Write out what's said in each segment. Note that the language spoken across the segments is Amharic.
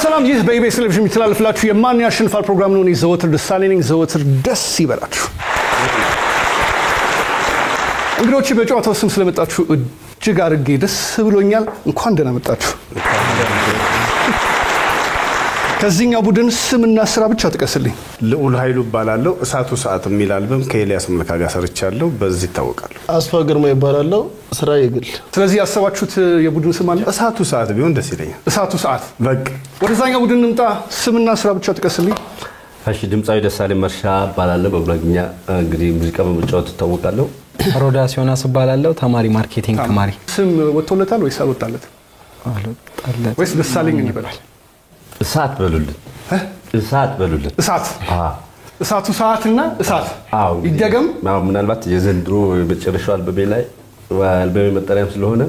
ሰላም ይህ በኢቢኤስ ቴሌቪዥን የሚተላለፍላችሁ የማን ያሸንፋል ፕሮግራም ነው። ዘወትር ደሳለኝ ዘወትር ደስ ይበላችሁ። እንግዶች በጨዋታው ስም ስለመጣችሁ እጅግ አድርጌ ደስ ብሎኛል። እንኳን ደህና መጣችሁ። ከዚህኛው ቡድን ስምና ስራ ብቻ ተቀስልኝ። ልዑል ኃይሉ ይባላልው እሳቱ ሰዓት የሚል አልበም ከኤልያስ መልካ ጋር ሰርቻለሁ። በዚህ ይታወቃሉ። አስፋ ግርማ ይባላልው ስራ ይግል። ስለዚህ ያሰባችሁት የቡድን ስም አለ? እሳቱ ሰዓት ቢሆን ደስ ይለኛል። እሳቱ ሰዓት በቃ ወደዛኛው ቡድን እንምጣ። ስምና ስራ ብቻ ተቀስልኝ። እሺ ድምጻዊ ደሳለኝ መርሻ ይባላልው በጉራግኛ እንግዲህ ሙዚቃ በመጫወት ተታወቃለሁ። ሮዳስ ዮናስ ይባላልው ተማሪ ማርኬቲንግ ተማሪ። ስም ወጥቶለታል ወይስ አልወጣለትም? አልወጣለት ወይስ ደሳለኝ ይባላል? እሳት በሉልን እሳት በሉልን እሳት እሳቱ ሰዓትና እሳት ይደገም። ምናልባት የዘንድሮ የመጨረሻው አልበሜ ላይ አልበሜ መጠሪያም ስለሆነ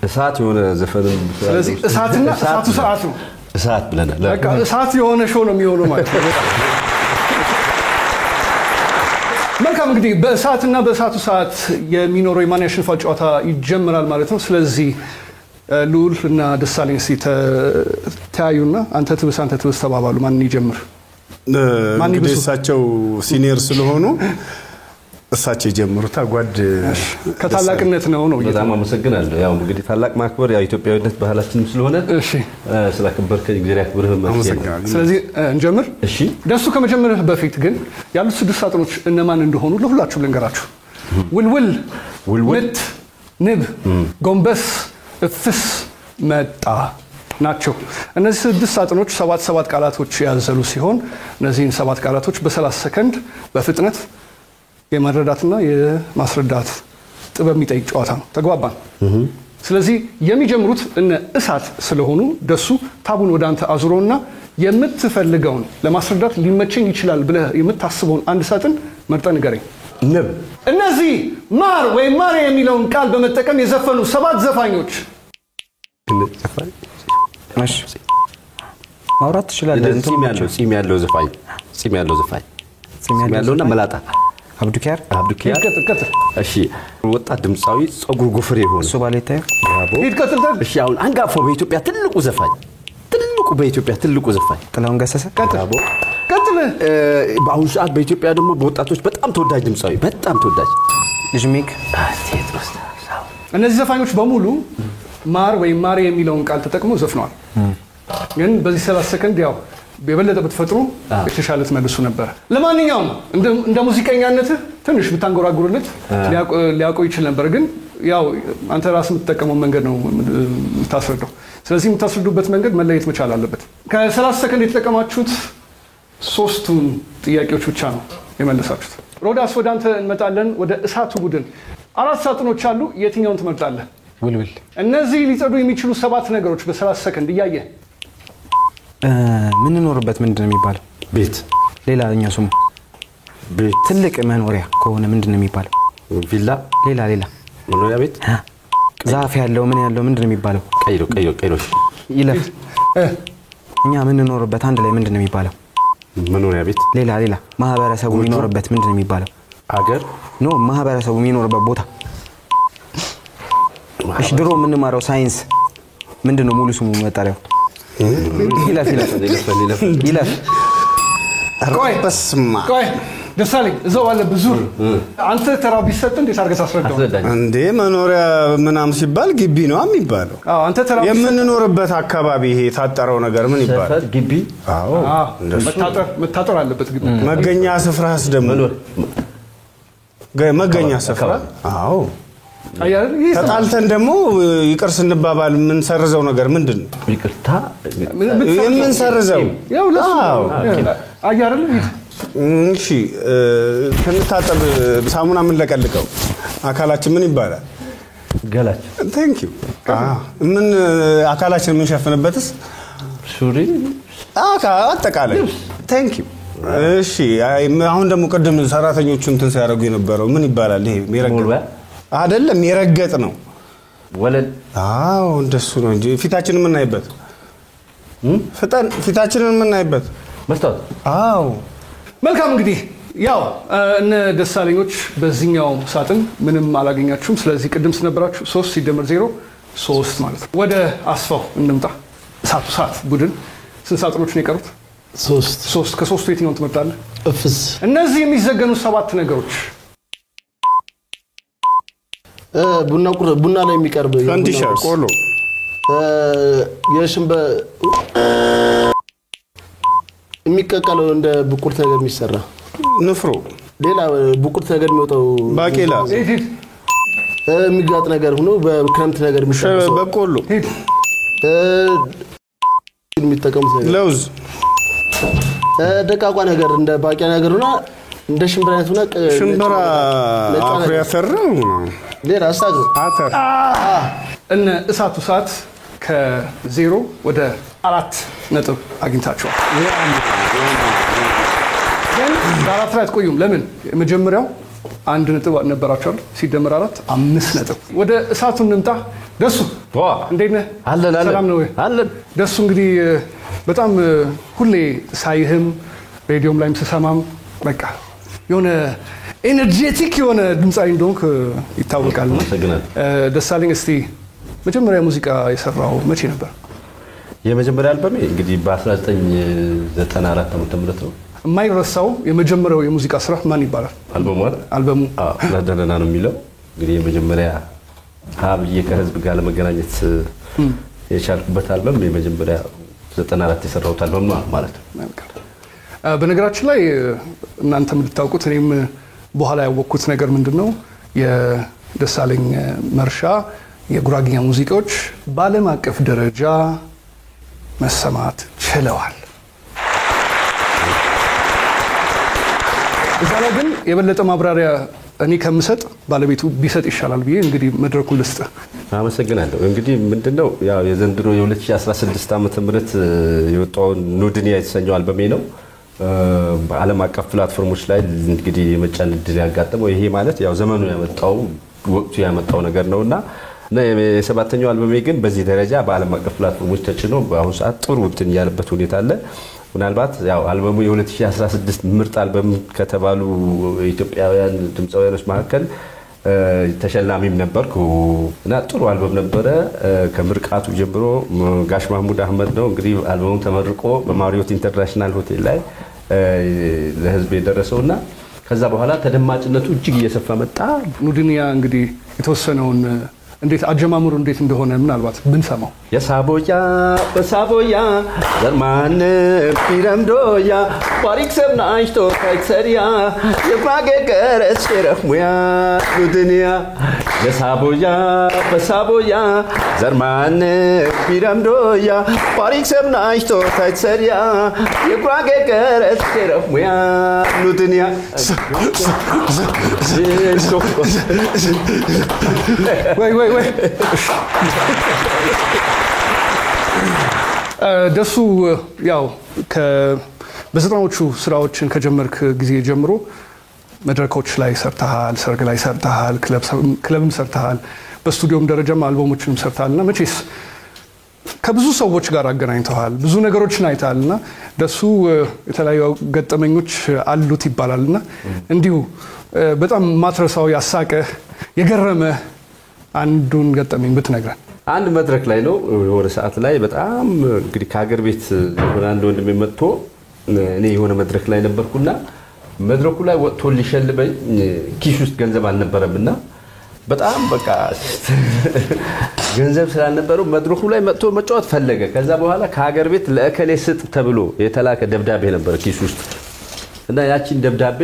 እሳት የሆነ ዘፈንም ስለዚህ እሳትና እሳቱ ሰዓት ነው። እሳት ብለናል። በቃ እሳት የሆነ ሾው ነው የሚሆነው ማለት ነው። መልካም እንግዲህ በእሳትና በእሳቱ ሰዓት የሚኖረው የማን ያሸንፋል ጨዋታ ይጀምራል ማለት ነው። ስለዚህ ልዑል እና ደሳለኝ ተያዩና አንተ ትብስ ተባባሉ። ማን ይጀምር? ማን ይብሳቸው ሲኒየር ስለሆኑ እሳቸው ይጀምሩታ። ጓድ ከታላቅነት ነው። በጣም አመሰግናለሁ። ያው እንግዲህ ታላቅ ማክበር ያው ኢትዮጵያዊነት ባህላችንም ስለሆነ እሺ ስላከበርከኝ እግዚአብሔር ያክብርህ ማለት ነው። ስለዚህ እንጀምር። እሺ ደሱ ከመጀመርህ በፊት ግን ያሉት 6 ሳጥኖች እነማን እንደሆኑ ለሁላችሁም ልንገራችሁ። ውልውል ምት ንብ ጎንበስ እፍስ መጣ ናቸው። እነዚህ 6 ሳጥኖች 7 ቃላቶች ያዘሉ ሲሆን እነዚህን 7 ቃላቶች በ30 ሰከንድ በፍጥነት የማረዳትና የማስረዳት ጥበብ የሚጠይቅ ጨዋታ ነው። ተግባባን? ስለዚህ የሚጀምሩት እነ እሳት ስለሆኑ ደሱ ታቡን ወደ አንተ አዙሮና የምትፈልገውን ለማስረዳት ሊመቸኝ ይችላል ብለህ የምታስበውን አንድ ሳጥን መርጠህ ንገረኝ። ንብ እነዚህ ማር ወይ ማር የሚለውን ቃል በመጠቀም የዘፈኑ 7 ዘፋኞች እሺ ማውራት ትችላለህ። ጺም ያለው ዘፋኝ ጺም ያለውና መላጣ አብዱኪያር ይቀጥል። እሺ ወጣት ድምጻዊ ጸጉር ጎፍሬ ሆነ እሱ ባለይታይ ይቀጥል። እሺ አሁን አንጋፋው በኢትዮጵያ ትልቁ ዘፋኝ ጥላሁን ገሰሰ ቀጥል። በአሁኑ ሰዓት በኢትዮጵያ ደግሞ በወጣቶች በጣም ተወዳጅ ድምጻዊ ልጅ ሚክ ቴዎድሮስ። እነዚህ ዘፋኞች በሙሉ ማር ወይ ማር የሚለውን ቃል ተጠቅመው ዘፍነዋል። ግን በዚህ 30 ሰከንድ ያው በበለጠ በተፈጥሮ የተሻለ ተመልሶ ነበር። ለማንኛውም እንደ ሙዚቀኛነት ትንሽ ብታንጎራጉርለት ሊያቆይ ይችላል ነበር። ግን ያው አንተ ራስህ የምትጠቀመው መንገድ ነው የምታስረዳው። ስለዚህ የምታስረዱበት መንገድ መለየት መቻል አለበት። ከ30 ሰከንድ የተጠቀማችሁት 3ቱን ጥያቄዎች ብቻ ነው የመለሳችሁት። ሮዳስ ወደ አንተ እንመጣለን። ወደ እሳቱ ቡድን 4 ሳጥኖች አሉ። የትኛውን ትመርጣለህ? ውልውል። እነዚህ ሊጸዱ የሚችሉ 7 ነገሮች በ30 ሰከንድ እያየህ ምን ኖርበት ምንድነው የሚባለው? ቤት። ሌላኛው ስሙ ቤት። ትልቅ መኖሪያ ከሆነ ምንድነው የሚባለው? ቪላ። ሌላ መኖሪያ ቤት። ዛፍ ያለው ምን ያለው ምንድነው የሚባለው? ቀይሮሽ። ይለፍ። እኛ ምን ኖርበት አንድ ላይ ምንድነው የሚባለው? መኖሪያ ቤት። ሌላ ማህበረሰቡ የሚኖርበት ምንድነው የሚባለው? አገር። ማህበረሰቡ የሚኖርበት ቦታ። እሺ ድሮ ምን ማረው ሳይንስ ምንድነው ሙሉ ስሙ መጣሪያው? ይለፍ። ቆይ ደሳለኝ እዛው አለ ብዙ አንተ ተራው ቢሰጥ እንዴት አድርገህ ታስረዳው እንዴ? መኖሪያ ምናም ሲባል ግቢ ነው የሚባለው። አንተ ተራው የምንኖርበት አካባቢ ይሄ ታጠረው ነገር ምን ይባላል? ሰፈር፣ ግቢ። መታጠር አለበት ግቢ። መገኛ ስፍራስ ደግሞ መገኛ ስፍራ። ተጣልተን ደግሞ ይቅር ስንባባል ምን ሰርዘው ነገር ምንድነው? ይቅርታ ምን ሰርዘው? ያው ለሱ አያረለ እሺ ከንታጠብ ሳሙና ምን ለቀልቀው አካላችን ምን ይባላል? ገላችን። ቴንክ ዩ። ምን አካላችን ምን ሸፍንበትስ? ሱሪ። አጠቃላይ ቴንክ ዩ። እሺ አሁን ደግሞ ቀደም ሰራተኞቹ እንትን ሲያደርጉ የነበረው ምን ይባላል? ይሄ ሚረገጥ አይደለም ሚረገጥ ነው። ወለል። እንደሱ ነው እንጂ ፊታችንን ምን አይበት ፊታችንን ምን አይበት መስታወት። መልካም እንግዲህ ያው እነ ደሳለኞች በዚህኛው ሳጥን ምንም አላገኛችሁም። ስለዚህ ቅድም ስነበራችሁ 3 ሲደመር 0 3 ማለት ነው። ወደ አስፋው እንምጣ። እሳቱ ሰዓት ቡድን ስንት ሳጥኖች ነው የቀሩት? 3 ከ3ቱ የትኛውን ትመርጣለህ? እፍስ እነዚህ የሚዘገኑ 7 ነገሮች ቡና ላይ የሚቀርብ ፈንዲሻ ቆሎ የሽምበ የሚቀቀለው እንደ ብቁርት ነገር የሚሰራ ንፍሮ ሌላ ብቁርት ነገር የሚወጣው ባቄላ የሚጋጥ ነገር ሆኖ በክረምት ነገር የሚሰራ በቆሎ የሚጠቀሙት ነገር ለውዝ ደቃቋ ነገር እንደ ባቄላ ነገር ሆና እንደ ሽምብራ አይነት ሆና ሽምብራ አኩሪ አተር ሌላ አተር እነ እሳቱ ሰዓት ከ0 ወደ 4 ነጥብ አግኝታችኋል። ግን በአራት ላይ አትቆዩም። ለምን? የመጀመሪያው 1 ነጥብ ነበራቸው ሲደመር 4 5 ነጥብ። ወደ እሳቱ እንምጣ። ደሱ እንዴት ነህ? ሰላም ነው ወይ? ደሱ እንግዲህ በጣም ሁሌ ሳይህም ሬዲዮም ላይም ስሰማም በቃ የሆነ ኤነርጄቲክ የሆነ ድምፃዊ እንደሆንክ ይታወቃል። ደሳለኝ እስቲ መጀመሪያ ሙዚቃ የሰራው መቼ ነበር? የመጀመሪያ አልበሜ እንግዲህ በ1994 ዓ.ም ነው። የማይረሳው የመጀመሪያው የሙዚቃ ስራ ማን ይባላል? አልበሙ ለደረና ነው የሚለው። እንግዲህ የመጀመሪያ ሀብዬ ከህዝብ ጋር ለመገናኘት የቻልኩበት አልበም የመጀመሪያ 94 የሰራሁት አልበም ማለት ነው። በነገራችን ላይ እናንተ የምታውቁት እኔም በኋላ ያወቅኩት ነገር ምንድነው የደሳለኝ መርሻ የጉራግኛ ሙዚቃዎች በዓለም አቀፍ ደረጃ መሰማት ችለዋል። እዛ ላይ ግን የበለጠ ማብራሪያ እኔ ከምሰጥ ባለቤቱ ቢሰጥ ይሻላል ብዬ እንግዲህ መድረኩን ልስጥ። አመሰግናለሁ። እንግዲህ ምንድነው ያው የዘንድሮ የ2016 ዓመተ ምህረት የወጣው ኑድኒያ የተሰኘው አልበሜ ነው። በዓለም አቀፍ ፕላትፎርሞች ላይ እንግዲህ የመጫን እድል ያጋጠመው ይሄ ማለት ያው ዘመኑ ያመጣው ወቅቱ ያመጣው ነገር ነውና የሰባተኛው አልበሜ ግን በዚህ ደረጃ በዓለም አቀፍ ፕላትፎርሞች ተጭኖ በአሁኑ ሰዓት ጥሩ እንትን ያለበት ሁኔታ አለ። ምናልባት ያው አልበሙ የ2016 ምርጥ አልበም ከተባሉ ኢትዮጵያውያን ድምፃውያኖች መካከል ተሸላሚም ነበርኩ እና ጥሩ አልበም ነበረ። ከምርቃቱ ጀምሮ ጋሽ ማህሙድ አህመድ ነው እንግዲህ አልበሙ ተመርቆ በማሪዮት ኢንተርናሽናል ሆቴል ላይ ለህዝብ የደረሰውና ከዛ በኋላ ተደማጭነቱ እጅግ እየሰፋ መጣ። ኑድኒያ እንግዲህ የተወሰነውን እንዴት አጀማምሩ እንዴት እንደሆነ ምናልባት ብንሰማው የሳቦያ በሳቦያ ዘርማን ፒረምዶያ ባሪክ ሰብናይቶ ካይሰሪያ የባገገረስ የረህሙያ ኑድኒያ የሳቦያ በሳቦያ ዘርማን ፒረምዶያ ባሪክ ሰብናይቶ ካይሰሪያ የባገገረስ የረህሙያ ኑድኒያ ወይ ደሱ ያው በዘጠናዎቹ ስራዎችን ከጀመርክ ጊዜ ጀምሮ መድረኮች ላይ ሰርተሃል፣ ሰርግ ላይ ሰርተሃል፣ ክለብም ሰርተሃል፣ በስቱዲዮም ደረጃም አልበሞችንም ሰርተሃልና መቼስ ከብዙ ሰዎች ጋር አገናኝተዋል፣ ብዙ ነገሮችን አይተሃልና ደሱ የተለያዩ ገጠመኞች አሉት ይባላልና እንዲሁ በጣም ማትረሳው ያሳቀህ የገረመህ አንዱን ገጠመኝ ብትነግረን። አንድ መድረክ ላይ ነው የሆነ ሰዓት ላይ በጣም እንግዲህ ከሀገር ቤት አንድ ወንድሜ መጥቶ እኔ የሆነ መድረክ ላይ ነበርኩና መድረኩ ላይ ወጥቶ ሊሸልበኝ ኪስ ውስጥ ገንዘብ አልነበረምና በጣም በቃ ገንዘብ ስላልነበረው መድረኩ ላይ መጥቶ መጫወት ፈለገ። ከዛ በኋላ ከሀገር ቤት ለእከሌ ስጥ ተብሎ የተላከ ደብዳቤ ነበር ኪስ ውስጥ እና ያቺን ደብዳቤ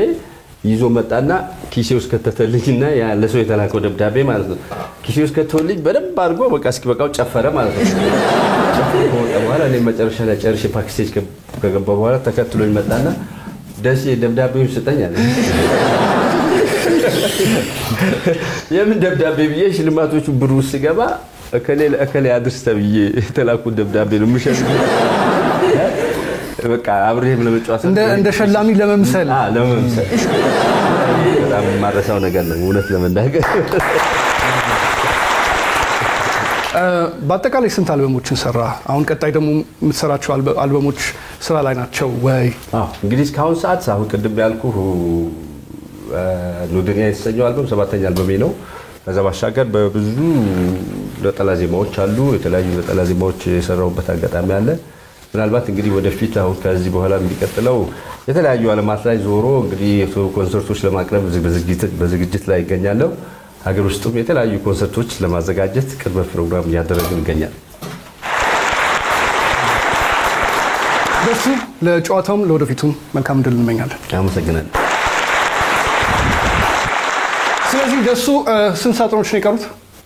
ይዞ መጣና ኪሴ ውስጥ ከተተልኝና ያ ለሰው የተላከው ደብዳቤ ማለት ነው ኪሴ ውስጥ ከተተልኝ በደንብ አድርጎ በቃ እስኪበቃው ጨፈረ ማለት ነው። ከወጣ በኋላ እኔ መጨረሻ ላይ ጨርሼ ፓኬጅ ከገባ በኋላ ተከትሎኝ መጣና ደሴ ደብዳቤውን ስጠኝ አለ። የምን ደብዳቤ ብዬ ሽልማቶቹ ብር ውስጥ ስገባ እከሌ አድርስ ተብዬ የተላኩት ደብዳቤ ነው የምሸልም። በቃ አብሬም ለመጫወት እንደ ሸላሚ ለመምሰል በጣም ማረሳው ነገር ነው እውነት ለመናገር። በአጠቃላይ ስንት አልበሞችን ሰራ? አሁን ቀጣይ ደግሞ የምትሰራቸው አልበሞች ስራ ላይ ናቸው ወይ? እንግዲህ እስካሁን ሰዓት አሁን ቅድም ያልኩህ ኑድኒያ የተሰኘው አልበም 7ኛ አልበሜ ነው። ከዛ ባሻገር በብዙ ነጠላ ዜማዎች አሉ። የተለያዩ ነጠላ ዜማዎች የሰራሁበት አጋጣሚ አለ። ምናልባት እንግዲህ ወደፊት አሁን ከዚህ በኋላ የሚቀጥለው የተለያዩ ዓለማት ላይ ዞሮ እንግዲህ ኮንሰርቶች ለማቅረብ በዝግጅት ላይ ይገኛለሁ። ሀገር ውስጥም የተለያዩ ኮንሰርቶች ለማዘጋጀት ቅድመ ፕሮግራም እያደረግን እንገኛለን። ደሱ ለጨዋታውም ለወደፊቱም መልካም ድል እንመኛለን። አመሰግናለሁ። ስለዚህ ደሱ ስንት ሳጥኖች ነው የቀሩት?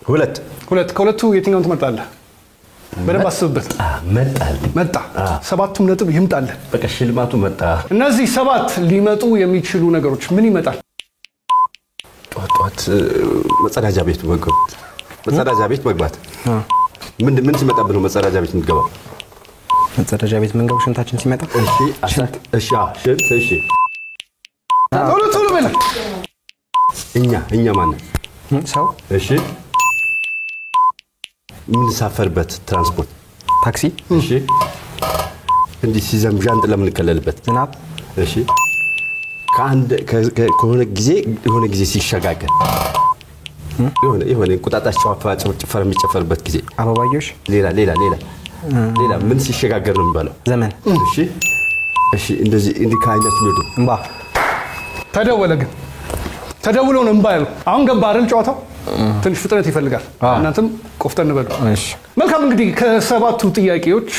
ሁለት። ከሁለቱ የትኛውን ትመርጣለህ? በደንብ አስብበት። መጣ። ሰባቱም ነጥብ ይምጣልህ። በቃ ሽልማቱ መጣ። እነዚህ 7 ሊመጡ የሚችሉ ነገሮች ምን ይመጣል? ጧት መጸዳጃ ቤት መግባት። ምን ሲመጣብህ ነው መጸዳጃ ቤት የምትገባው? መጸዳጃ ቤት መንገቡ ሽንታችን ሲመጣ ሽንት። እሺ ቶሎ በል። እኛ ማን ሰው። እሺ የምንሳፈርበት ትራንስፖርት ታክሲ። እሺ እንዲህ ሲዘንብ ዣንጥላ የምንከለልበት ዝናብ። እሺ ከሆነ ጊዜ ሲሸጋገር የሆነ እንቁጣጣሽ ጭፈራ የሚጨፈርበት ጊዜ አበባዮሽ። ሌላ ምን ሲሸጋገር ነው የሚባለው? ዘመን። እሺ እንደዚህ ከአይናችን የሚወጡ እንባ። ተደውሎ ነው እንባ ያለው። አሁን ገባ አይደል ጨዋታው? ትንሽ ፍጥነት ይፈልጋል። እናንተም ቆፍጠን በሉ። እሺ መልካም። እንግዲህ ከ7ቱ ጥያቄዎች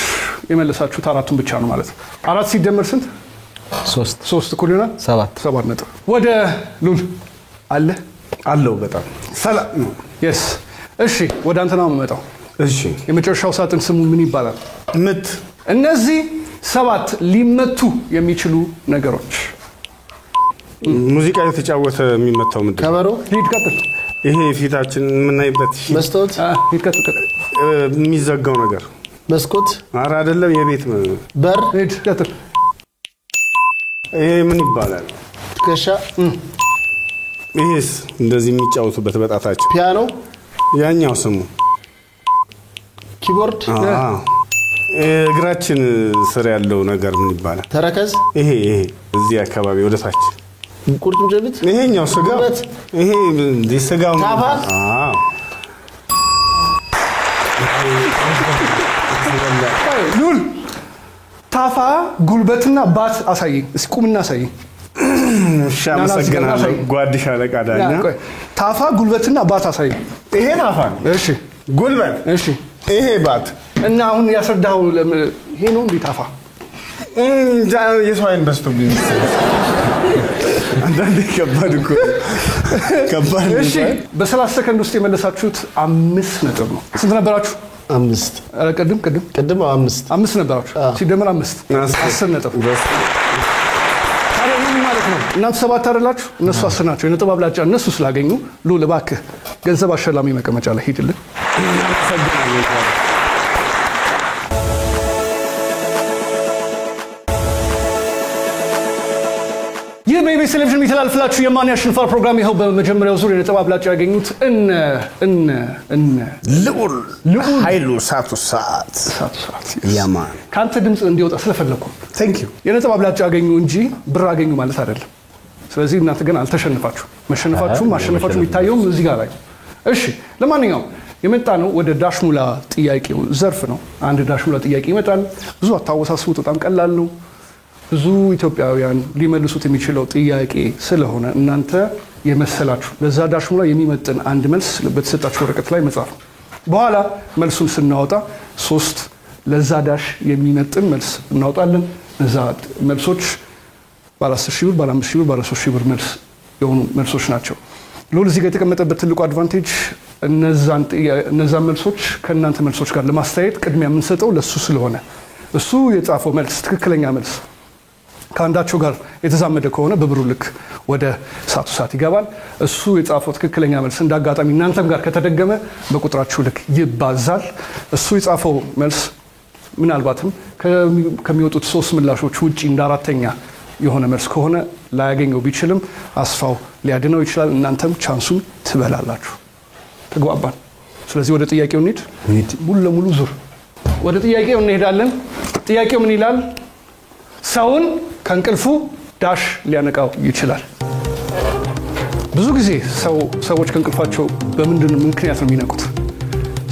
የመለሳችሁት 4ቱን ብቻ ነው ማለት ነው። 4 ሲደመር ስንት? 3 እኩል ይሆናል 7 ነጥብ። ወደ ሉል አለው በጣም ሰላም። የስ እሺ፣ ወደ አንተ ነው የምመጣው። እሺ የመጨረሻው ሳጥን ስሙ ምን ይባላል? ምት። እነዚህ 7 ሊመቱ የሚችሉ ነገሮች ሙዚቃ የተጫወተ የሚመታው ምንድን ነው? ከበሮ። ሂድ ቀጥል። ይሄ ፊታችን የምናይበት መስታወት። ሂድ ቀጥል። የሚዘጋው ነገር መስኮት። ኧረ አይደለም፣ የቤት በር። ሂድ ቀጥል። ይሄ ምን ይባላል? ትከሻ። ይሄስ እንደዚህ የሚጫወቱበት በጣታቸው ፒያኖ። ያኛው ስሙ ኪቦርድ። እግራችን ስር ያለው ነገር ምን ይባላል? ተረከዝ። ይሄ እዚህ አካባቢ ወደ ታች ቁርጭምጭሚት። ይሄኛው ስጋ። ይሄ ስጋው ታፋ። ሉል ታፋ፣ ጉልበትና ባት አሳየኝ። እስኪ ቁምና አሳየኝ። እሺ አመሰግናለሁ ጓድሽ አለቃ ዳኛ። ታፋ፣ ጉልበትና ባት አሳየኝ። ይሄ ታፋ ነው። እሺ ጉልበት። እሺ ይሄ ባት። እና አሁን ያስረዳው ይሄ ነው እንዴ ታፋ? የሰው አይን በዝቶብኝ አንዳንዴ ከባድ እኮ ከባድ። እሺ በ30 ሰከንድ ውስጥ የመለሳችሁት 5 ነጥብ ነው። ስንት ነበራችሁ? 5። ቅድም 5 ነበራችሁ። ሲደመር 5 10 ነጥብ። ታዲያ ምን ማለት ነው? እናንተ 7 አይደላችሁ፣ እነሱ 10 ናቸው። የነጥብ አብላጫ እነሱ ስላገኙ ሉል እባክህ ገንዘብ አሸላሚ መቀመጫ ላይ ሂድልን። ይህ በኢቢኤስ ቴሌቪዥን የሚተላልፍላችሁ የማን ያሸንፋል ፕሮግራም ይኸው በመጀመሪያው ዙር የነጥብ አብላጫ ያገኙት ልዑል ኃይሉ ሳቱ ሰዓት ያማን ካንተ ድምጽ እንዲወጣ ስለፈለኩ ቴንክ ዩ። የነጥብ አብላጫ ያገኙ እንጂ ብር አገኙ ማለት አይደለም። ስለዚህ እናንተ ግን አልተሸነፋችሁ። መሸነፋችሁ ማሸነፋችሁ የሚታየው እዚህ ጋር ላይ። እሺ ለማንኛውም የመጣ ነው ወደ ዳሽሙላ ጥያቄው ዘርፍ ነው። አንድ ዳሽሙላ ጥያቄ ይመጣል። ብዙ አታወሳስቡት፣ በጣም ቀላል ነው። ብዙ ኢትዮጵያውያን ሊመልሱት የሚችለው ጥያቄ ስለሆነ እናንተ የመሰላችሁ ለዛ ዳሽሙላ የሚመጥን አንድ መልስ በተሰጣችሁ ወረቀት ላይ መጻፍ ነው። በኋላ መልሱን ስናወጣ 3 ለዛ ዳሽ የሚመጥን መልስ እናወጣለን። እዛ መልሶች ባለ 10 ሺህ ብር፣ ባለ 5 ሺህ ብር፣ ባለ 3 ሺህ ብር መልስ የሆኑ መልሶች ናቸው። ሉል እዚህ ጋር የተቀመጠበት ትልቁ አድቫንቴጅ እነዛን መልሶች ከእናንተ መልሶች ጋር ለማስተያየት ቅድሚያ የምንሰጠው ለሱ ስለሆነ እሱ የጻፈው መልስ ትክክለኛ መልስ ከአንዳቸው ጋር የተዛመደ ከሆነ በብሩ ልክ ወደ ሳቱ ሰዓት ይገባል። እሱ የጻፈው ትክክለኛ መልስ እንዳጋጣሚ እናንተም ጋር ከተደገመ በቁጥራችሁ ልክ ይባዛል። እሱ የጻፈው መልስ ምናልባትም ከሚወጡት 3 ምላሾች ውጪ እንደ አራተኛ የሆነ መልስ ከሆነ ላያገኘው ቢችልም አስፋው ሊያድነው ይችላል። እናንተም ቻንሱን ትበላላችሁ። ተግባባን? ስለዚህ ወደ ጥያቄው እንሂድ። ሙሉ ለሙሉ ዙር ወደ ጥያቄው እንሄዳለን። ጥያቄው ምን ይላል? ሰውን ከእንቅልፉ ዳሽ ሊያነቃው ይችላል። ብዙ ጊዜ ሰዎች ከእንቅልፋቸው በምንድን ምክንያት ነው የሚነቁት?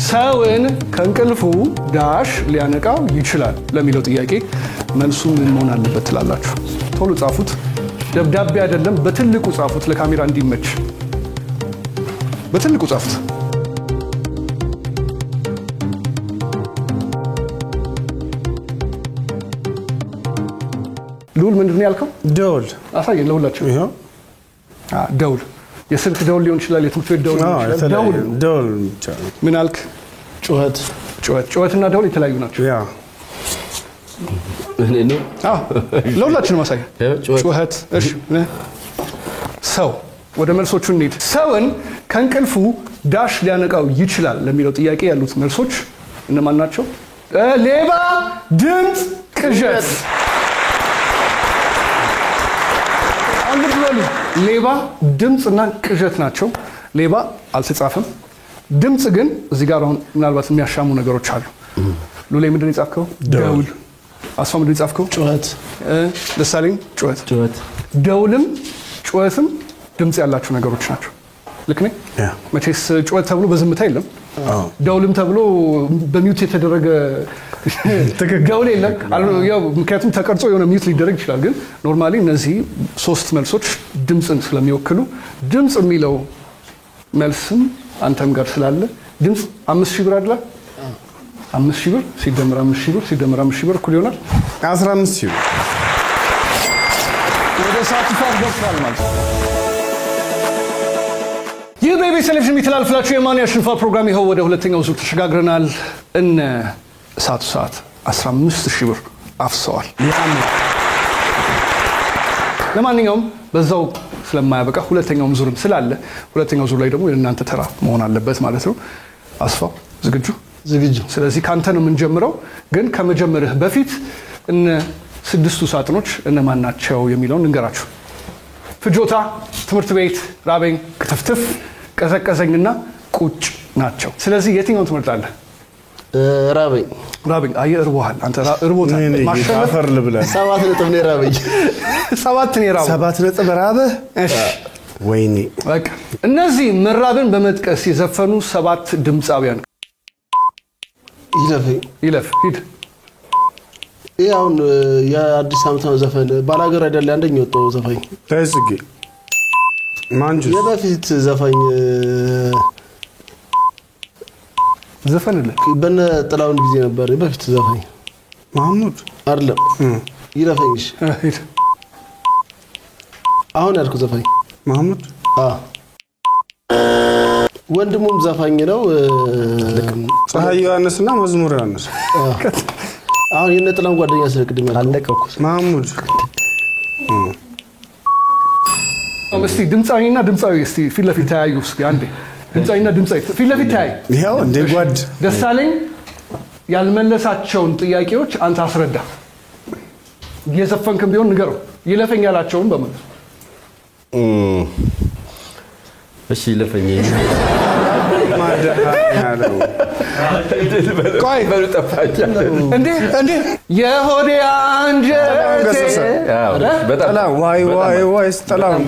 ሰውን ከእንቅልፉ ዳሽ ሊያነቃው ይችላል ለሚለው ጥያቄ መልሱ ምን መሆን አለበት ትላላችሁ? ቶሎ ጻፉት። ደብዳቤ አይደለም፣ በትልቁ ጻፉት ለካሜራ እንዲመች። በትልቁ ጻፉት። ሉል ምንድን ነው ያልከው? ደውል አሳየን ለሁላችሁ። ይሄው ደውል የስልክ ደውል ሊሆን ይችላል፣ የትምህርት ቤት ደውል ሊሆን ይችላል። ደውል ደውል ብቻ። ምን አልክ? ጩኸት ጩኸትና ደውል የተለያዩ ናቸው። ያ እኔ ነው ለሁላችንም አሳየን። ጩኸት። እሺ ሰው ወደ መልሶቹ እንሂድ። ሰውን ከእንቅልፉ ዳሽ ሊያነቃው ይችላል ለሚለው ጥያቄ ያሉት መልሶች እነማን ናቸው? ሌባ፣ ድምፅ፣ ቅዠት። አንድ ብሎ ሌባ፣ ድምፅና ቅዠት ናቸው። ሌባ አልተጻፈም። ድምፅ ግን እዚህ ጋር አሁን ምናልባት የሚያሻሙ ነገሮች አሉ። ሉሌ ምንድን ነው የጻፍከው? ደውል። አስፋ ምንድን ነው የጻፍከው? ጩኸት። ደሳለኝ ጩኸት። ደውልም ጩኸትም ድምፅ ያላቸው ነገሮች ናቸው። ልክ ነኝ? መቼስ ጩኸት ተብሎ በዝምታ የለም። ደውልም ተብሎ በሚውት የተደረገ ደውል የለም። ምክንያቱም ተቀርጾ የሆነ ሚውት ሊደረግ ይችላል። ግን ኖርማሊ እነዚህ ሶስት መልሶች ድምፅን ስለሚወክሉ ድምፅ የሚለው መልስም አንተም ጋር ስላለ ድምፅ 5000 ብር አይደል? 5000 ብር ሲደመር 5000 ብር ሲደመር 5000 ብር እኩል ይሆናል 15000 ብር። ወደ ሰዓቱ ሰዓት ገብቷል ማለት ነው። ይህ በኢቢኤስ ቴሌቪዥን የሚተላለፍላችሁ የማን ያሸንፋል ፕሮግራም ይኸው ወደ ሁለተኛው ዙር ተሸጋግረናል። እነ እሳቱ ሰዓት 15000 ብር አፍሰዋል። ለማንኛውም በዛው ስለማያበቃ ሁለተኛውም ዙርም ስላለ ሁለተኛው ዙር ላይ ደግሞ የእናንተ ተራ መሆን አለበት ማለት ነው። አስፋው ዝግጁ? ዝግጁ። ስለዚህ ካንተ ነው የምንጀምረው። ግን ከመጀመርህ በፊት እነ 6ቱ ሳጥኖች እነማን ናቸው የሚለውን እንገራችሁ። ፍጆታ፣ ትምህርት ቤት፣ ራበኝ፣ ክትፍትፍ፣ ቀዘቀዘኝና ቁጭ ናቸው። ስለዚህ የትኛውን ትመርጣለህ? ራበኝ። ራበኝ። አየህ እርቦሃል። አንተ እርቦታል። ማሸነፍ አፈር ልብላ። 7 ነጥብ ነው ራበኝ። 7 ነው የራበው። 7 ነጥብ ራበህ? እሺ ወይኔ። በቃ እነዚህ መራብን በመጥቀስ የዘፈኑ 7 ድምፃውያን ይለፈኝ። ይለፍ ሂድ። ያውን የአዲስ ዓመት ዘፈን ባላገር አይደል አንደኛ ወጣው ዘፋኝ ታይስጊ ማንጁስ የበፊት ዘፋኝ ዘፈንልህ በነ ጥላውን ጊዜ ነበር የበፊት ዘፋኝ ማህሙድ አይደለም። ይለፈኝሽ ሂድ። አሁን ያልኩ ዘፋኝ ማህሙድ ወንድሙም ዘፋኝ ነው። ፀሐይ ዮሐንስና መዝሙር ዮሐንስ። አሁን የነ ጥላውን ጓደኛ ስለቅድም ያለቀኩ ማህሙድ። እስቲ ድምፃዊና ድምፃዊ እስቲ ፊት ለፊት ተያዩ። እስቲ አንዴ ድምፃዊና ድምፃዊ ፊት ለፊት ተያዩ። ይሄው እንደ ጓድ ደሳለኝ ያልመለሳቸውን ጥያቄዎች አንተ አስረዳ። የዘፈንክም ቢሆን ንገረው። ይለፈኝ ያላቸውን በመለስ እሺ ይለፈኝ። ማደሃለው ቆይ በሉ ጠፋች። እንዴ የሆዴ አንጀቴ በጣም ዋይ ጠላም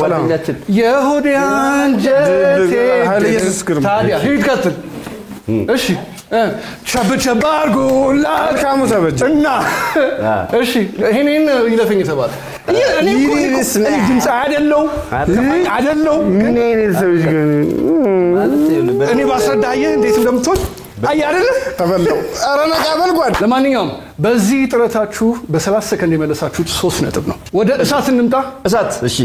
የሆዴ አንጀቴ ኃይለ ኢየሱስ ግርማ። ታዲያ ሂድ ቀጥል። እሺ ቸብ አድርጉላት ካሙ ተበጀ እና እሺ ይሄንን ይለፈኝ የተባለ እኔ ድምፅ አይደለው ምን አይነት ሰዎች ግን እኔ ባስረዳህ እንዴት እንደምትሆን አይ አይደለ ተበለው። ኧረ ነቃ በል ጓድ። ለማንኛውም በዚህ ጥረታችሁ በ30 ሰከንድ የመለሳችሁት 3 ነጥብ ነው። ወደ እሳት እንምጣ። እሳት። እሺ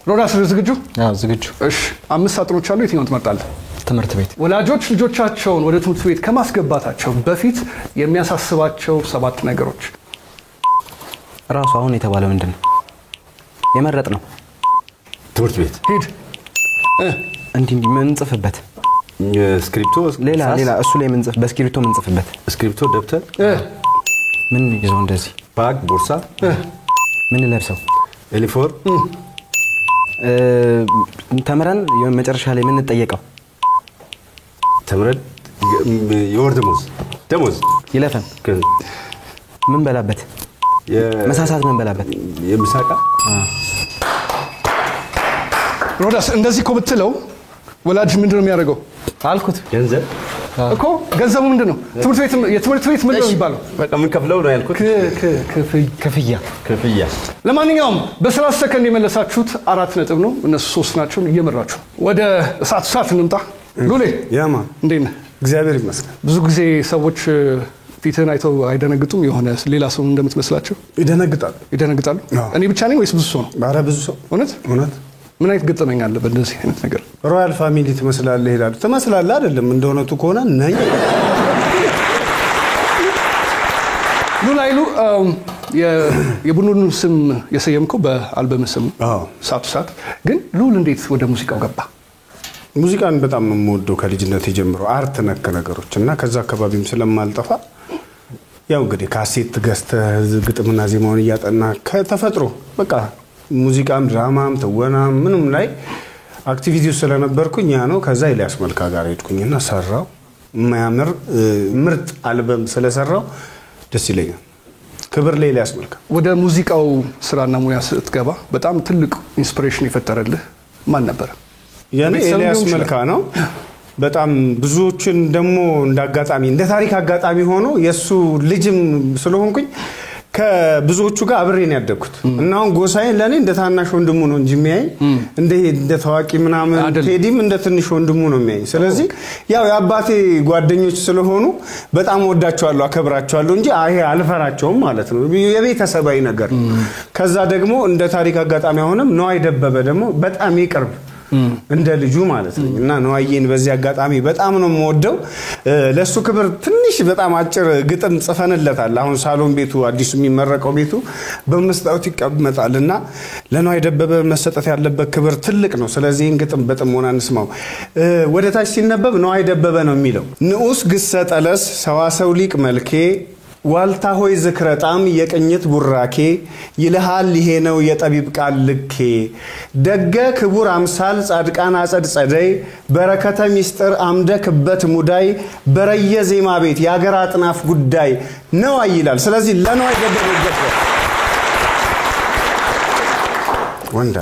ሮዳስ ዝግጁ? አዎ ዝግጁ። እሺ 5 ሳጥኖች አሉ። የትኛውን ትመርጣለህ? ትምህርት ቤት። ወላጆች ልጆቻቸውን ወደ ትምህርት ቤት ከማስገባታቸው በፊት የሚያሳስባቸው 7 ነገሮች። ራሱ አሁን የተባለ ምንድነው? የመረጥ ነው። ትምህርት ቤት ሂድ። እንዲህ ምን ጽፍበት? ስክሪፕቶ ሌላ እሱ ላይ ምን ጽፍ? በስክሪፕቶ ምን ጽፍበት? ስክሪፕቶ፣ ደብተር፣ ምን ይዞ እንደዚህ ባግ፣ ቦርሳ፣ ምን ለብሰው? ዩኒፎርም። ተምረን መጨረሻ ላይ ምን እንጠየቀው? ተምረን የወር ደሞዝ ይለፈን። ምን በላበት? መሳሳት ምን በላበት? የምሳቃ ሮዳስ እንደዚህ እኮ ብትለው ወላጅ ምንድነው የሚያደርገው? አልኩት ገንዘብ እኮ ገንዘቡ ምንድነው? የትምህርት ቤት ምን ነው የሚባለው? በቃ ምን ከፍለው ነው ያልኩት? ክፍያ። ለማንኛውም በ30 ሰከንድ የመለሳችሁት 4 ነጥብ ነው። እነሱ 3 ናቸው። እየመራችሁ ወደ ሰዓት እንምጣ። ሉሌ ያማ እንዴት ነህ? እግዚአብሔር ይመስገን። ብዙ ጊዜ ሰዎች ፊትህን አይተው አይደነግጡም? የሆነ ሌላ ሰው እንደምትመስላቸው ይደነግጣሉ። እኔ ብቻ ነኝ ወይስ ብዙ ሰው ነው? ኧረ ብዙ ሰው። እውነት ምን አይነት ገጠመኝ አለ በእንደዚህ አይነት ነገር? ሮያል ፋሚሊ ትመስላለህ ይላሉ። ትመስላለህ አይደለም? እንደሆነቱ ከሆነ ነኝ። ሉላይሉ የቡድኑን ስም የሰየምከው በአልበም ስም ሰዓት ግን ሉል እንዴት ወደ ሙዚቃው ገባ? ሙዚቃን በጣም ነው የምወደው ከልጅነት ጀምሮ አርት ነክ ነገሮች እና ከዛ አካባቢም ስለማልጠፋ ያው እንግዲህ ካሴት ገዝተህ ግጥምና ዜማውን እያጠና ከተፈጥሮ በቃ ሙዚቃም ድራማም ተወናም ምንም ላይ አክቲቪቲው ስለነበርኩኝ ያ ነው። ከዛ ኤልያስ መልካ ጋር ሄድኩኝና ሰራው ማያምር ምርጥ አልበም ስለሰራው ደስ ይለኛል። ክብር ለኤልያስ መልካ። ወደ ሙዚቃው ስራና ሙያ ስትገባ በጣም ትልቅ ኢንስፒሬሽን የፈጠረልህ ማን ነበር? ያኔ ኤልያስ መልካ ነው። በጣም ብዙዎችን ደግሞ እንዳጋጣሚ እንደ ታሪክ አጋጣሚ ሆኖ የሱ ልጅም ስለሆንኩኝ ከብዙዎቹ ጋር አብሬን ያደግኩት እና አሁን ጎሳዬን ለኔ እንደ ታናሽ ወንድሙ ነው እንጂ የሚያይ እንደ ታዋቂ ምናምን ቴዲም እንደ ትንሽ ወንድሙ ነው የሚያይ። ስለዚህ ያው የአባቴ ጓደኞች ስለሆኑ በጣም ወዳቸዋለሁ አከብራቸዋለሁ እንጂ አይ አልፈራቸውም ማለት ነው። የቤተሰባዊ ነገር ከዛ ደግሞ እንደ ታሪክ አጋጣሚ ሆነም ነዋይ ደበበ ደግሞ በጣም ይቅርብ እንደ ልጁ ማለት ነው እና ነዋይን በዚህ አጋጣሚ በጣም ነው የምወደው። ለሱ ክብር ትንሽ በጣም አጭር ግጥም ጽፈንለታል። አሁን ሳሎን ቤቱ አዲሱ የሚመረቀው ቤቱ በመስታወት ይቀመጣልና ለነዋይ ደበበ መሰጠት ያለበት ክብር ትልቅ ነው። ስለዚህ ግጥም በጥሞና እንስማው። ወደ ታች ሲነበብ ነዋይ ደበበ ነው የሚለው። ንዑስ ግሰ ጠለስ ሰዋሰው ሊቅ መልኬ ዋልታ ሆይ ዝክረጣም የቅኝት ቡራኬ ይልሃል ይሄ ነው የጠቢብ ቃል ልኬ ደገ ክቡር አምሳል ጻድቃን አጸድጸደይ በረከተ ሚስጥር አምደ ክበት ሙዳይ በረየ ዜማ ቤት ያገር አጥናፍ ጉዳይ ነው ይላል። ስለዚህ ለነዋይ ደበበ ይገባል። ወንዳ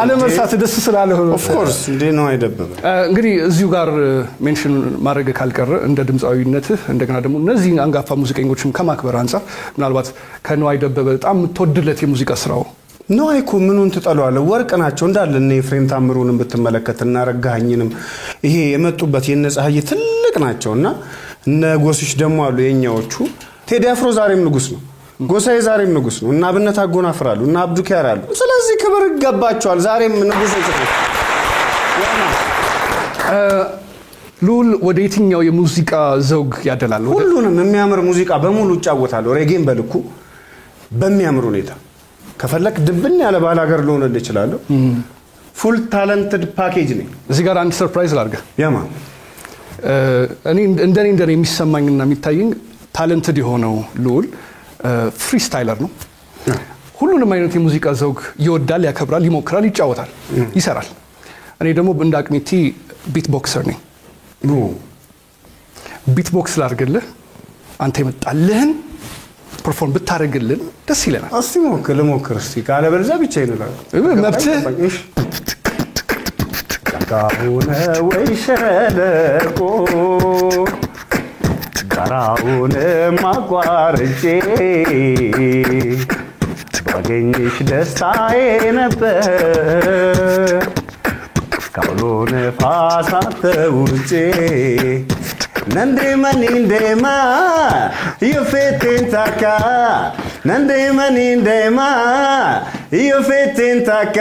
አለመርሳት ደስ ስላለ ሆኖ ኦፍ ኮርስ ነው አይደበበ። እንግዲህ እዚሁ ጋር ሜንሽን ማድረግ ካልቀረ እንደ ድምጻዊነትህ እንደገና ደግሞ እነዚህ አንጋፋ ሙዚቀኞችን ከማክበር አንፃር ምናልባት ከነዋይ ደበበ በጣም ተወድለት የሙዚቃ ስራው ነዋይ እኮ ምኑን ትጠለዋለህ? ወርቅ ናቸው እንዳለ እነ ኤፍሬም ታምሩንም ብትመለከትና ረጋኸኝንም ይሄ የመጡበት የነጻይ ትልቅ ናቸውና እነ ጎስሽ ደግሞ አሉ የኛዎቹ። ቴዲ አፍሮ ዛሬም ንጉስ ነው። ጎሳዬ ዛሬም ንጉስ ነው እና አብነት አጎናፍራሉ እና አብዱ ኪያር አሉ። ስለዚህ ክብር ይገባቸዋል። ዛሬም ንጉስ ነው። ሉል ወደ የትኛው የሙዚቃ ዘውግ ያደላል? ሁሉንም የሚያምር ሙዚቃ በሙሉ ይጫወታል። ሬጌን በልኩ በሚያምር ሁኔታ ከፈለክ ድብን ያለ ባለ ሀገር ልሆንልህ እችላለሁ። ፉል ታለንትድ ፓኬጅ ነኝ። እዚህ ጋር አንድ ሰርፕራይዝ ላድርግ። ያማ እኔ እንደኔ የሚሰማኝና የሚታየኝ ታለንትድ የሆነው ሉል ፍሪስታይለር ነው። ሁሉንም አይነት የሙዚቃ ዘውግ ይወዳል፣ ያከብራል፣ ይሞክራል፣ ይጫወታል፣ ይሰራል። እኔ ደግሞ እንደ አቅሚቲ ቢት ቦክሰር ነኝ። ቢት ቦክስ ላድርግልህ፣ አንተ የመጣልህን ፐርፎርም ብታደርግልን ደስ ይለናል። እስቲ ሞክር እስቲ ካለ በለዛ ብቻ ይነላል መብትህ ጋሁነ ወይ ሸለቆ ጋራውን ማቋርጬ ባገኝሽ ደስታዬ ነበር ካውሎ ነፋስ አተውጬ ነንዴ መኒንዴማ ይፌቴንታካ ነንዴ መኒንዴማ ይፌቴንታካ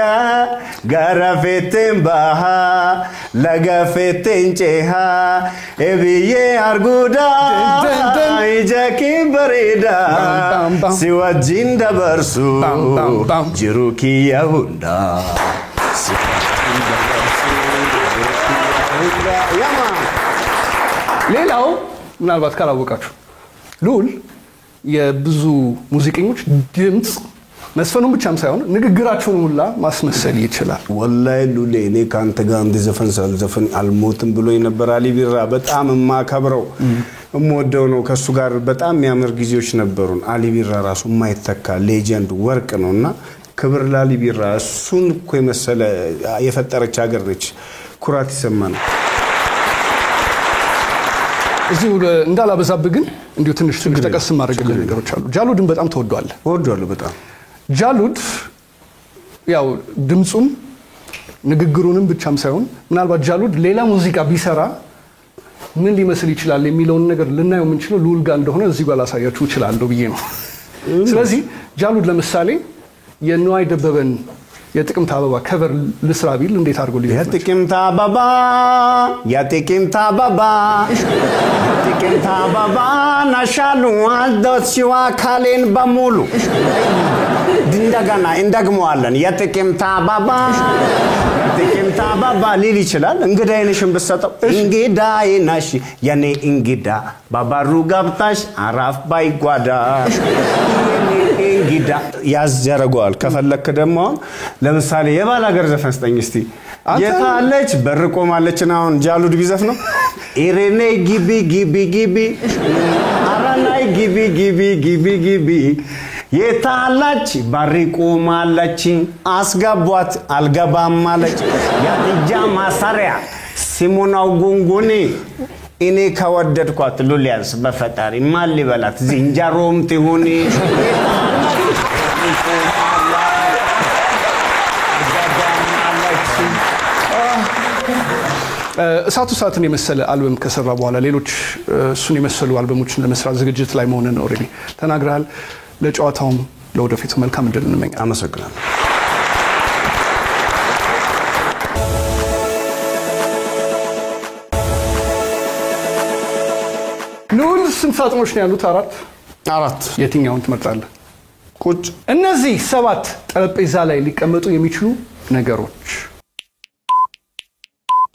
ጋራፌቴን ባሃ ለጋፌቴን ጨሃ ኤብዬ አርጉዳ ይጃኪን በሬዳ ሲዋጂን ደበርሱ ጅሩ ኪያ ሁንዳ ሌላው ምናልባት ካላወቃችሁ ሉል የብዙ ሙዚቀኞች ድምጽ መስፈኑን ብቻም ሳይሆን ንግግራቸውን ሁላ ማስመሰል ይችላል። ወላሂ ሉሌ እኔ ካንተ ጋር እንደ ዘፈን ሳልዘፈን አልሞትም ብሎ የነበር አሊ ቢራ በጣም ማከብረው እምወደው ነው። ከሱ ጋር በጣም የሚያምር ጊዜዎች ነበሩን። አሊ ቢራ ራሱ የማይተካ ሌጀንድ ወርቅ ነውና ክብር ለአሊ ቢራ። እሱን እኮ የመሰለ የፈጠረች ሀገር ነች። ኩራት ይሰማናል። እዚሁ እንዳላበዛብህ ግን እንዲሁ ትንሽ ጠቀስ ማድረግልህ ነገሮች አሉ። ጃሉድን በጣም ተወዷለህ። ወዷለሁ በጣም ጃሉድ ያው ድምጹም ንግግሩንም ብቻም ሳይሆን ምናልባት ጃሉድ ሌላ ሙዚቃ ቢሰራ ምን ሊመስል ይችላል የሚለውን ነገር ልናየው የምንችለው ልዑል ጋር እንደሆነ እዚህ ጋር ላሳያችሁ እችላለሁ ብዬ ነው። ስለዚህ ጃሉድ ለምሳሌ የነዋይ ደበበን የጥቅምት አበባ ከቨር ልስራ ቢል እንዴት አድርጎ ሊሆን የጥቅምት አበባ ናሻሉ አልዶሲዋ ካሌን በሙሉ እንደገና እንደግመዋለን። የጥቅምት አበባ ሊል ይችላል። እንግዳዬ ነሽን ብትሰጠው እንግዳዬ ነሽ የኔ እንግዳ ባባሩ ገብታሽ አራፍ ባይጓዳ እንግዳ ያዝ ያደርገዋል። ከፈለክ ደግሞ ለምሳሌ የባላገር ዘፈን ስጠኝ እስቲ። የታለች በር ቆማለችና አሁን ጃሉድ ቢዘፍ ነው ኢሬኔ ጊቢ አራናይ ጊቢ የታለች በር ቆማለች አስገቧት አልገባም አለች ያጥጃ ማሰሪያ ሲሞናው ጉንጉኔ እኔ ከወደድኳት ሉሊያንስ በፈጣሪ ማን ሊበላት ዝንጀሮም ትሁን እሳቱ ሰዓትን የመሰለ አልበም ከሰራ በኋላ ሌሎች እሱን የመሰሉ አልበሞችን ለመስራት ዝግጅት ላይ መሆንን ኦሬዲ ተናግረሃል። ለጨዋታውም ለወደፊቱ መልካም እድል እንመኛለን። አመሰግናለሁ። ልዑል ስንት ሳጥኖች ነው ያሉት? አራት። የትኛውን ትመርጣለህ? ቁጭ እነዚህ 7 ጠረጴዛ ላይ ሊቀመጡ የሚችሉ ነገሮች።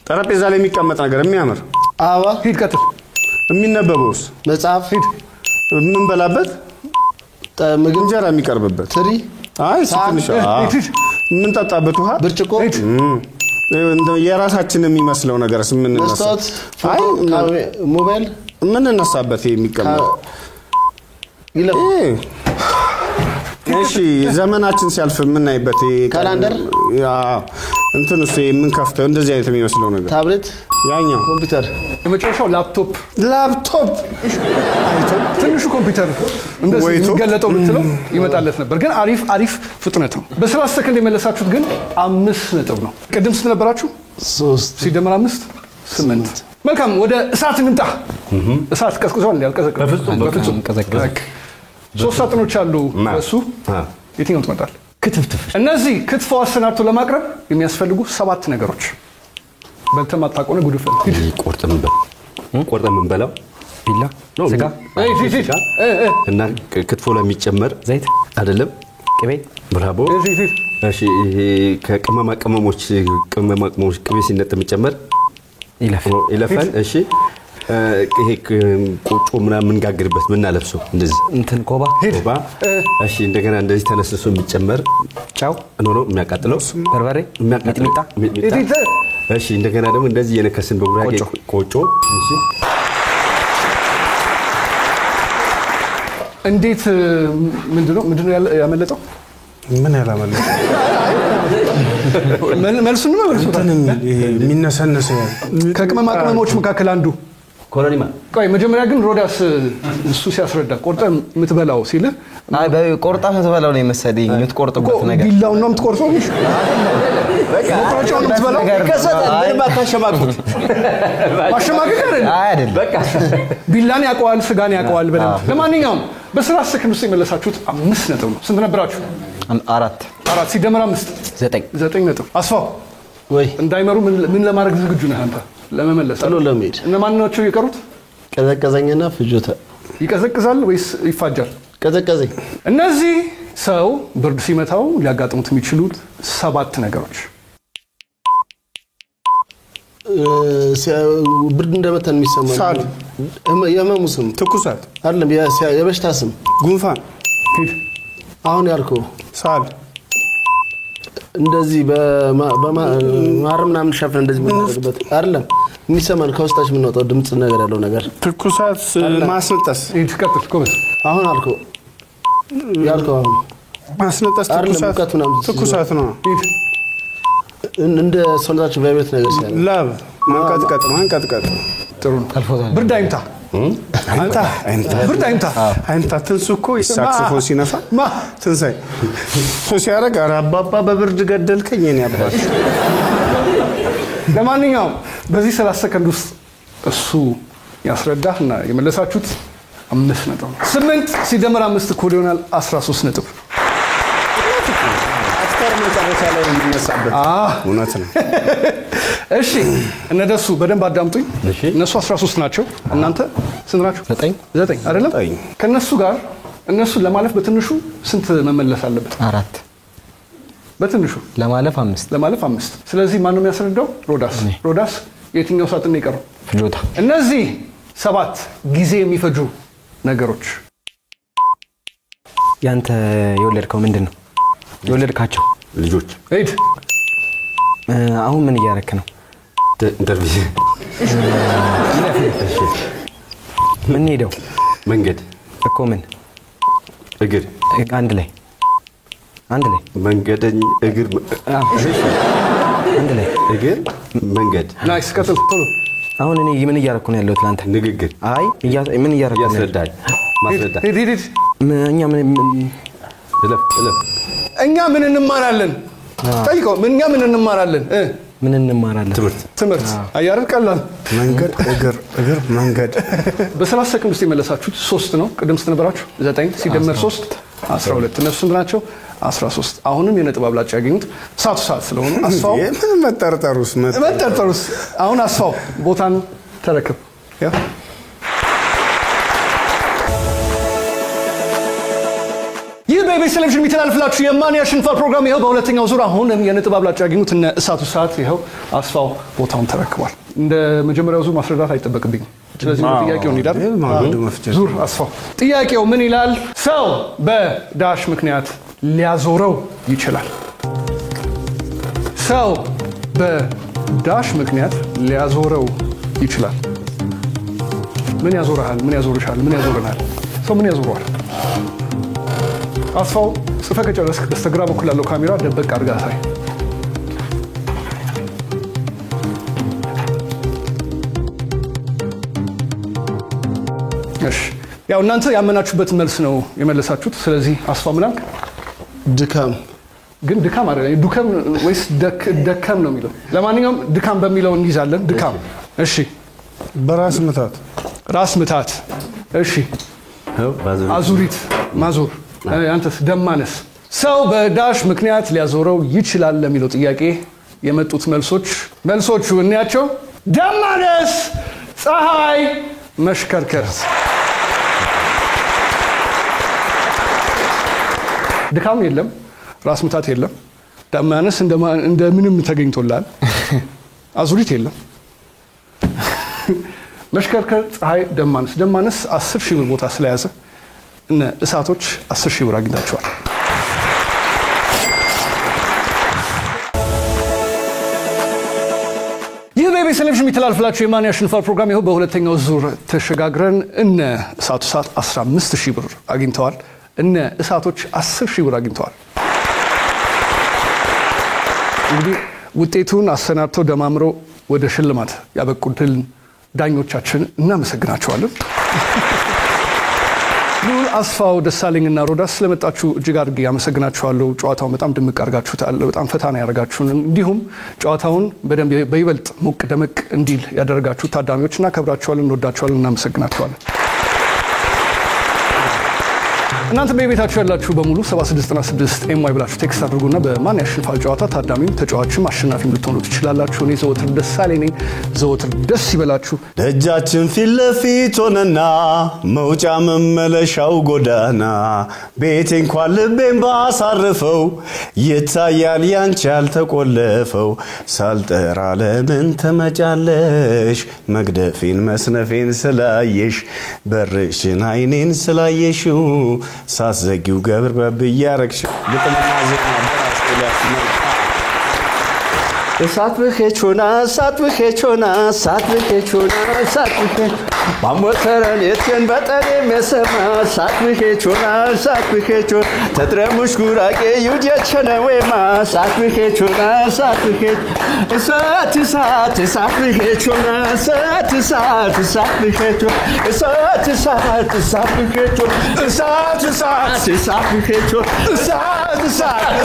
ጠረጴዛ ላይ የሚቀመጥ ነገር የሚያምር አበባ። ሂድ ቀጥል። የሚነበበውስ መጽሐፍ። ሂድ። ምን በላበት ምግብ። እንጀራ የሚቀርብበት ትሪ። አይ ትንሽ ምን ጠጣበት ውሃ። ብርጭቆ። የራሳችን የሚመስለው ነገርስ ምን ነሳው? አይ ሞባይል ምን ነሳበት የሚቀመጥ ይለፍ። እሺ ዘመናችን ሲያልፍ ምን አይበት ካላንደር። ያ እንትን እሱ ምን ከፍተው እንደዚህ አይነት የሚመስለው ነገር ታብሌት። ያኛው ኮምፒውተር። የመጨረሻው ላፕቶፕ። ትንሹ ኮምፒውተር እንደዚህ የሚገለጠው ብትለው ይመጣለት ነበር። ግን አሪፍ ፍጥነት ነው። በ30 ሰከንድ የመለሳችሁት ግን 5 ነጥብ ነው። ቅድም ስንት ነበራችሁ? 3 ሲደመር 5 8። መልካም ወደ እሳት እንምጣ። እሳት ቀዝቅዟል ያልቀዘቀዘ? በፍጹም ቀዘቀዘ። 3 ሳጥኖች አሉ። እሱ የትኛውን ትመርጣለህ? ክትፍትፍ። እነዚህ ክትፎ አሰናድቶ ለማቅረብ የሚያስፈልጉ 7 ነገሮች። በተማጣቆነ ጉድፈ ቆርጠም እንበላው ቢላ ስጋ እና ክትፎ ላይ የሚጨመር ዘይት አይደለም ቅቤ። ብራቦ። እሺ ይሄ ከቅመማ ቅመሞች ቅቤ ሲነጥ የሚጨመር ይለፈን። እሺ ይሄ ቆጮ ምናምን ጋግርበት ምናለብሰው እንደዚህ እንትን ኮባ። እሺ እንደገና እንደዚህ ተነስሶ የሚጨመር ጫው ነው የሚያቃጥለው በርበሬ ሚጥሚጣ። እሺ እንደገና ደግሞ እንደዚህ የነከስን በጉራጌ ቆጮ። እሺ እንዴት ምንድነው ያመለጠው? ምን ያላመለጠው? መልሱን ነው የሚነሰነሰ ከቅመማ ቅመሞች መካከል አንዱ ኮረሪማ። ቆይ መጀመሪያ ግን ሮዳስ እሱ ሲያስረዳ ቆርጠ የምትበላው ሲል አይ በቆርጣ የምትበላው ነው የመሰለኝ። የምትቆርጥበት ነገር ቢላው ነው የምትቆርጠው? ቆርጣው ነው የምትበላው? ምን ባታሸማቁት ማሸማቀቅ አይደለም። በቃ ቢላን ያውቀዋል፣ ስጋን ያውቀዋል በደንብ። ለማንኛውም በ30 ሰከንድ ውስጥ የመለሳችሁት 5 ነጥብ ነው። ስንት ነበራችሁ? 4 ሲደመር 5 9 ነጥብ። አስፋው ወይ እንዳይመሩ ምን ለማድረግ ዝግጁ ነህ አንተ? ለመመለስ ጥሎ ለመሄድ። እነማን ናቸው የቀሩት? ቀዘቀዘኝና ፍጆታ። ይቀዘቅዛል ወይስ ይፋጃል? ቀዘቀዘኝ። እነዚህ ሰው ብርድ ሲመታው ሊያጋጥሙት የሚችሉት 7 ነገሮች። ብርድ እንደመታን የሚሰማው ሳል። የህመሙ ስም ትኩሳት አይደለም፣ የበሽታ ስም ጉንፋን። አሁን ያልከው ሳል እንደዚህ በማር ምናምን ሸፍን እንደዚህ የምናደርግበት አይደለም። የሚሰማን ከውስጣችን የምንወጣው ድምፅ ነገር ያለው ነገር። ትኩሳት ማስነጠስ። ይትከተል ኮበስ። አሁን ያልከው አሁን ማስነጠስ ትኩሳት ነው። እንደ ሰውነታችን ቫይብሬት ነገር ሲያለ ላብ ማንቀጥቀጥ። ጥሩ ነው። ብርድ አይምታ። ብርድ አይምታ ትንሱ እኮ ሳክስፎን ሲነፋ ትንሳይ ሲያረግ ኧረ አባባ በብርድ ገደልከኝ የኔ አባት። ለማንኛውም በዚህ 30 ሰከንድ ውስጥ እሱ ያስረዳህና የመለሳችሁት 5 ነጥብ 8 ሲደመር 5 እኩል ይሆናል 13 ነጥብ። አፍተር መጨረሻ ላይ የሚነሳበት እውነት ነው። እሺ እነደሱ በደንብ አዳምጡኝ። እነሱ 13 ናቸው። እናንተ ስንት ናችሁ? 9 አይደለም? ከነሱ ጋር እነሱን ለማለፍ በትንሹ ስንት መመለስ አለበት? 4 በትንሹ ለማለፍ 5 ስለዚህ ማን ነው የሚያስረዳው? ሮዳስ የትኛው ሳጥን ነው የቀረው? ፍጆታ። እነዚህ 7 ጊዜ የሚፈጁ ነገሮች ያንተ የወለድከው ምንድነው? የወለድካቸው ልጆች ሄድ አሁን ምን እያረክ ነው? ኢንተርቪው ምን ሄደው መንገድ እኮ ምን እግር አንድ ላይ መንገደኝ እግር አንድ ላይ እግር መንገድ ናይስ ቀጥል ቶሎ። አሁን እኔ ምን እያረኩ ነው ያለሁት ላንተ? ንግግር አይ ምን እያረኩ ነው? ያስረዳኝ ማስረዳት ሄድ እኛ ምን እኛ ምን እንማራለን? ጠይቀው እኛ ምን እንማራለን? ምን እንማራለን? ትምህርት አያረን ቀላል መንገድ እግር መንገድ። በ30 ሰከንድ ውስጥ የመለሳችሁት 3 ነው። ቅድም ስትነበራችሁ 9 ሲደመር 3 12 እነሱ ናቸው 13። አሁንም የነጥብ አብላጫ ያገኙት ሰዓት ስለሆነ አስፋው ምን መጠርጠሩስ አሁን አስፋው ቦታን ተረከብ። ይህ በኢቢኤስ ቴሌቪዥን የሚተላለፍላችሁ የማን ያሸንፋል ፕሮግራም ይኸው በሁለተኛው ዙር አሁንም የነጥብ አብላጫ ያገኙት እነ እሳቱ ሰዓት ይኸው አስፋው ቦታውን ተረክቧል። እንደ መጀመሪያው ዙር ማስረዳት አይጠበቅብኝም። ስለዚህ ጥያቄው እንሂዳለን። ዙር አስፋው ጥያቄው ምን ይላል? ሰው በዳሽ ምክንያት ሊያዞረው ይችላል። ሰው በዳሽ ምክንያት ሊያዞረው ይችላል። ምን ያዞርሃል? ምን ያዞርሻል? ምን ያዞረናል? ሰው ምን ያዞረዋል? አስፋው ጽፈህ ከጨረስክ በስተግራ በኩል ያለው ካሜራ ደበቅ አድርጋ አሳይ። እሺ ያው እናንተ ያመናችሁበት መልስ ነው የመለሳችሁት። ስለዚህ አስፋው ምን አልክ? ድካም። ግን ድካም አይደለም ዱከም ወይስ ደከም ነው የሚለው? ለማንኛውም ድካም በሚለው እንይዛለን። ድካም። እሺ በራስ ምታት። እሺ አዙሪት ማዞር። አንተስ? ደም ማነስ። ሰው በዳሽ ምክንያት ሊያዞረው ይችላል ለሚለው ጥያቄ የመጡት መልሶቹ እንያቸው። ደም ማነስ፣ ፀሐይ፣ መሽከርከር። ድካም የለም፣ ራስ ምታት የለም፣ ደም ማነስ እንደምንም ተገኝቶላል። አዙሪት የለም፣ መሽከርከር፣ ፀሐይ፣ ደም ማነስ 10,000 ብር ቦታ ስለያዘ እነ እሳቶች 10,000 ብር አግኝታቸዋል። ይህ በኢቢኤስ ቴሌቪዥን የሚተላለፍላችሁ የማን ያሸንፋል ፕሮግራም ይኸው በሁለተኛው ዙር ተሸጋግረን እነ እሳቱ ሰዓት 15,000 ብር አግኝተዋል። እነ እሳቶች 10,000 ብር አግኝተዋል። እንግዲህ ውጤቱን አሰናድተው ደማምረው ወደ ሽልማት ያበቁልን ዳኞቻችን እናመሰግናቸዋለን። ሉል አስፋው ደሳለኝና ሮዳስ ስለመጣችሁ እጅግ አድርጌ ያመሰግናችኋለሁ። ጨዋታውን በጣም ድምቅ አድርጋችሁታል። በጣም ፈታና ያደርጋችሁን እንዲሁም ጨዋታውን በደንብ በይበልጥ ሞቅ ደመቅ እንዲል ያደረጋችሁ ታዳሚዎች እናከብራችኋለን፣ እንወዳችኋለን፣ እናመሰግናችኋለን። እናንተ በቤታችሁ ያላችሁ በሙሉ 7696 ኤምዋይ ብላችሁ ቴክስት አድርጉና በማን ያሸንፋል ጨዋታ ታዳሚም ተጫዋችም አሸናፊም ልትሆኑ ትችላላችሁ። እኔ ዘወትር ደሳለኝ ነኝ። ዘወትር ደስ ይበላችሁ። ደጃችን ፊት ለፊት ሆነና መውጫ መመለሻው ጎዳና ቤቴ እንኳን ልቤን ባሳርፈው ይታያል ያንቺ ያልተቆለፈው ሳልጠራ ለምን ተመጫለሽ መግደፌን መስነፌን ስላየሽ በርሽን አይኔን ስላየሽው ሳዘጊው ገብር በብያረክሽ ግጥምና ዜማ በራስ ላይ እሳት ብከቾና ባሞተረን የትን በጠኔም የሰማ ሳትብሄቾና ሳትብሄቾ ተጥረሙሽ ጉራቄ ዩጀቸነ ወይማ ሳትብሄቾና ሳትብሄች እሳት እሳት ሳትብሄቾና እሳት እሳት ሳትብሄቾ እሳት እሳት ሳትብሄቾ እሳት እሳት ሳትብሄቾ እሳት እሳት